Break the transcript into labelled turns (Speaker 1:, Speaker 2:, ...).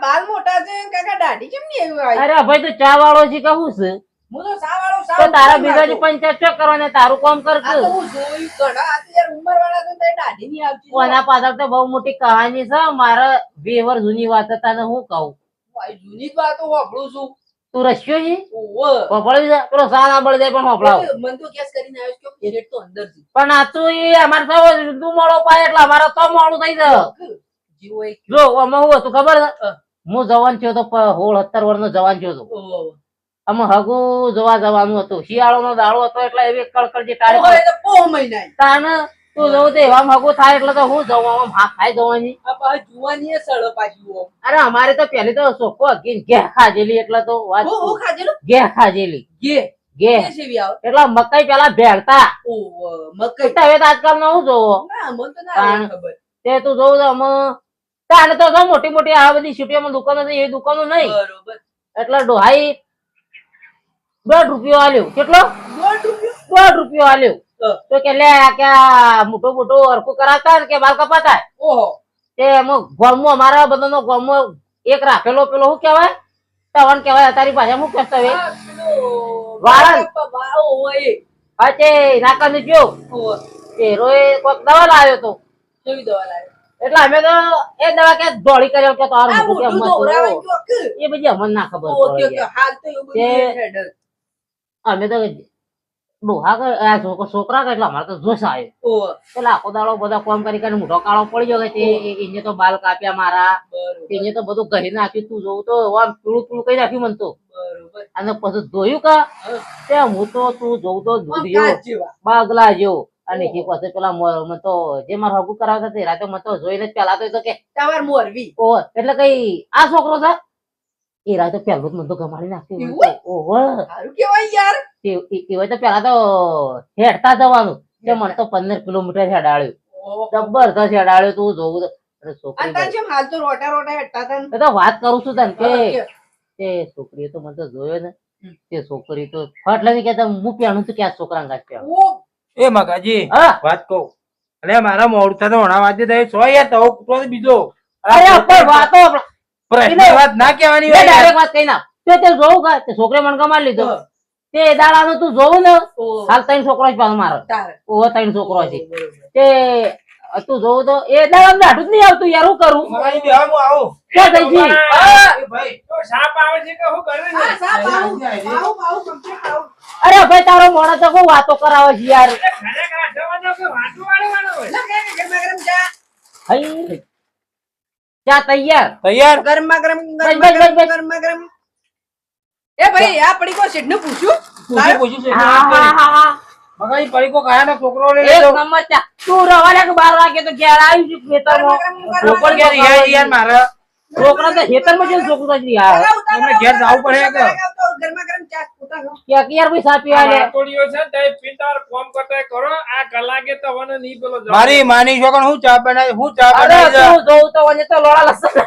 Speaker 1: બાલ મોટા છે કાકા દાઢી કેમ નહીં આવી?
Speaker 2: અરે ભાઈ તું ચા વાળો છે કહું છે
Speaker 1: હું તો સા વાળો સા
Speaker 2: તો તારા બીજાની પંચાયત શું કરવાને તારું કામ કર
Speaker 1: આ તો હું જોયું ઘણા આ તો યાર ઉંમર વાળા તો તઈ દાઢી નહીં આવતી.
Speaker 2: કોના પાછળ તો બહુ મોટી કહાની છે મારે 2 વર્ષ જૂની વાત હતા ને હું કહું
Speaker 1: ભાઈ જૂની જ વાતો વાપરું છું.
Speaker 2: તું રસ્યો છે
Speaker 1: ઓહો.
Speaker 2: પકડી જા પેલો સા ના બળી જાય પણ હોપડાવ
Speaker 1: મન તો કેસ કરીને આવ્યો છે કે પેરેટ તો અંદર છે.
Speaker 2: પણ આ તું એ અમારે તો તું મોડો પાય એટલે અમારે તો મોડું થઈ જાય
Speaker 1: જીવો એક
Speaker 2: જો અમે હું હતું ખબર છે હું જવાન થયો તો 16-17 વર્ષનો જવાન થયો તો
Speaker 1: ઓહો.
Speaker 2: અમે હગુ જોવા જવાનું હતું શિયાળાનો દાડો હતો એટલે એવી કળકળજી
Speaker 1: ઓહો,
Speaker 2: ટાળી
Speaker 1: એ તો પોહ મહિના
Speaker 2: તાને તું જવું તે એવા હગુ થાય એટલે તો હું જવું આમ હા ખાઈ જવાની
Speaker 1: આ પાછું જુવાની એ સળ પાછું ઓમ.
Speaker 2: અરે અમારે તો પેલી તો સોકો ઘે ખાજેલી એટલે તો વાત
Speaker 1: હું ખાજેલું
Speaker 2: ઘે ખાજેલી
Speaker 1: ગે
Speaker 2: ઘે
Speaker 1: કે સેવી આવ.
Speaker 2: એટલે મકાઈ પેલા ભેળતા
Speaker 1: ઓહો મકઈ.
Speaker 2: હવે તો આજકાલ નો હું જોવો
Speaker 1: ના મન તો ના આવે ખબર.
Speaker 2: તે તું જોવું તો અમે તાને તો જો મોટી મોટી આ બધી સિટીઓમાં દુકાનો છે એ દુકાનો નહીં
Speaker 1: બરોબર.
Speaker 2: એટલે ડોહાઈ 1.5 રૂપિયો આલ્યો કેટલો
Speaker 1: 1.5 રૂપિયો?
Speaker 2: 1.5 રૂપિયો આલ્યો
Speaker 1: હા.
Speaker 2: તો કે લે આ કે આ મોટો મોટો હરખું કરાવતા ને કે બાલ કપાતા
Speaker 1: ઓહો.
Speaker 2: તે ગામમાં અમારા બધાનો ગામમાં એક રાખેલો પેલો શું કહેવાય તવણ કહેવાય તારી પાસે શું કહેતો હવે
Speaker 1: આ પેલો
Speaker 2: વાળંદ.
Speaker 1: ઓહો એ.
Speaker 2: હા તે નાકાનો જો
Speaker 1: ઓહો.
Speaker 2: તે રોય કોઈક દવા લાવ્યો તો
Speaker 1: કેવી દવા લાવ્યો?
Speaker 2: એટલે અમે તો એ દવા કે દોડી કર્યો કે તારું
Speaker 1: આ
Speaker 2: મોટું
Speaker 1: મોટું
Speaker 2: કેમ
Speaker 1: દોરાવાઈ
Speaker 2: હતું.
Speaker 1: ગયું કે?
Speaker 2: એ બધી અમને ના ખબર
Speaker 1: ઓકે
Speaker 2: પડે
Speaker 1: ઓકે
Speaker 2: યાર.
Speaker 1: હાલ તો એવું
Speaker 2: તે-
Speaker 1: બધું હેડ.
Speaker 2: અમે તો ડોહા કે આ છોકરા કે એટલે અમારે તો જોશ આવ્યો
Speaker 1: ઓહો.
Speaker 2: એટલે આખો દાડો બધા કામ કરી કરીને મોટો કાળો પડી ગયો કે તે એને તો બાલ કાપ્યા મારા
Speaker 1: બરોબર
Speaker 2: એને તો બધું કહી નાખ્યું તું જોવું તો આમ પીળું પીળું કહી નાખ્યું મને તો
Speaker 1: બરોબર.
Speaker 2: અને પછી જોયું કા
Speaker 1: હા.
Speaker 2: તે હું તો તું જોઉં તો
Speaker 1: આમ
Speaker 2: દૂધિયો
Speaker 1: કાચ જેવા.
Speaker 2: બાગલા જેવો અને જે પછી પેલા મને તો જે મારે હગું કરાવતા તે રાતે મને તો જોઈને જ પેલા તો કે
Speaker 1: તમાર મોરવી.
Speaker 2: ઓહો એટલે કઈ આ છોકરો છે એ રાતે પહેલું જ મને તો ગમાડી નાખ્યું મને તો. ઓહો
Speaker 1: સારું કેવાય યાર.
Speaker 2: એ તો પેલા તો હેડતા જવાનું તે મને તો 15 કિલોમીટર હેડાડ્યું
Speaker 1: ઓહો.
Speaker 2: જબરદસ્ત હેડાડ્યું તું જોવું તો. અરે છોકરી
Speaker 1: અને તાર જેમ હાલ તો રોટા રોટા હેઠતા હતા ને.
Speaker 2: એ તો વાત કરું છું તને કે
Speaker 1: હા,
Speaker 2: તે છોકરીએ તો મને તો જોયો ને
Speaker 1: હમ.
Speaker 2: તે છોકરી તો ફટ લઈને કહેતા હું પહેણું છું કે આ છોકરા ગાંઠ પહેણું.
Speaker 1: ઓહ.
Speaker 3: એ મગાજી
Speaker 2: હા
Speaker 3: વાત કહું અરે મારા મોડું થતો હોણા વાજે થાય સો યાર તો કૂટો બીજો
Speaker 2: અરે પણ વાતો
Speaker 3: પ્રશ્ન વાત ના કહેવાની હોય યાર.
Speaker 2: ડાયરેક્ટ વાત કહી ના તે જોવું કા તે છોકરે મને ગમાડી લીધો
Speaker 1: હા.
Speaker 2: તે દાડાનું તું જોવું ને
Speaker 1: ઓહ.
Speaker 2: હાલ 3 છોકરો જ પાછો મારો
Speaker 1: તારે.
Speaker 2: ઓહો 3 છોકરો છે
Speaker 1: બરોબર.
Speaker 2: તે તું જોવું તો એ દાડા દાઢું જ નહીં આવતું યાર હું કરું
Speaker 3: મગાજી બેહવા હું આવું
Speaker 2: ક્યાં થઈ ગઈ
Speaker 3: એ ભાઈ તો સાપ આવે છે કે હું કરે
Speaker 1: હા, સાપ
Speaker 3: છે
Speaker 1: આવું. આવું, આવું, complete આવું.
Speaker 2: અરે ભાઈ તારો મોણો તો કોઈ વાતો કરાવે છે યાર
Speaker 3: ખરેખર જવાનો કે વાંટો વાળવાનો હોય
Speaker 1: લા, ગરમા ગરમ ચા.
Speaker 2: હઈ ચા તૈયાર
Speaker 3: તૈયાર
Speaker 1: ગરમા ગરમ
Speaker 2: બસ,
Speaker 1: ગરમા
Speaker 2: બસ,
Speaker 1: ગરમ
Speaker 2: બસ.
Speaker 1: ગરમા ગરમ. એ ભાઈ આ પડી કો શેઠને પૂછ્યું?
Speaker 3: પૂછી પૂછી છે
Speaker 2: હા હા હા હા
Speaker 3: મગાજી પડીકો ખાયા નો છોકરો લે
Speaker 2: એક
Speaker 3: લેતો
Speaker 2: નંબર ચા તું રવા લે કે 12 વાગે તો ઘેર આવી છું ખેતરમાં
Speaker 3: છોકરો ઘેર યાર યાર મારે
Speaker 2: છોકરા તો ખેતરમાં જઈને છોકરો જ યાર
Speaker 3: તમને ઘેર જાવું પડે કે?
Speaker 1: ગરમા ગરમ ચા ઉતારો.
Speaker 2: કે યાર ભાઈ સા પીવા લે
Speaker 4: વાતોડીઓ છે ને તે પિંતાર ફોન કરતા કરો આ કલાકે તો વને નહીં પેલો જવાબ.
Speaker 3: મારી માની છોકરા હું ચા બનાવી
Speaker 2: અરે
Speaker 3: છે
Speaker 2: તું જોઉં તો વને તો લોડા લસણ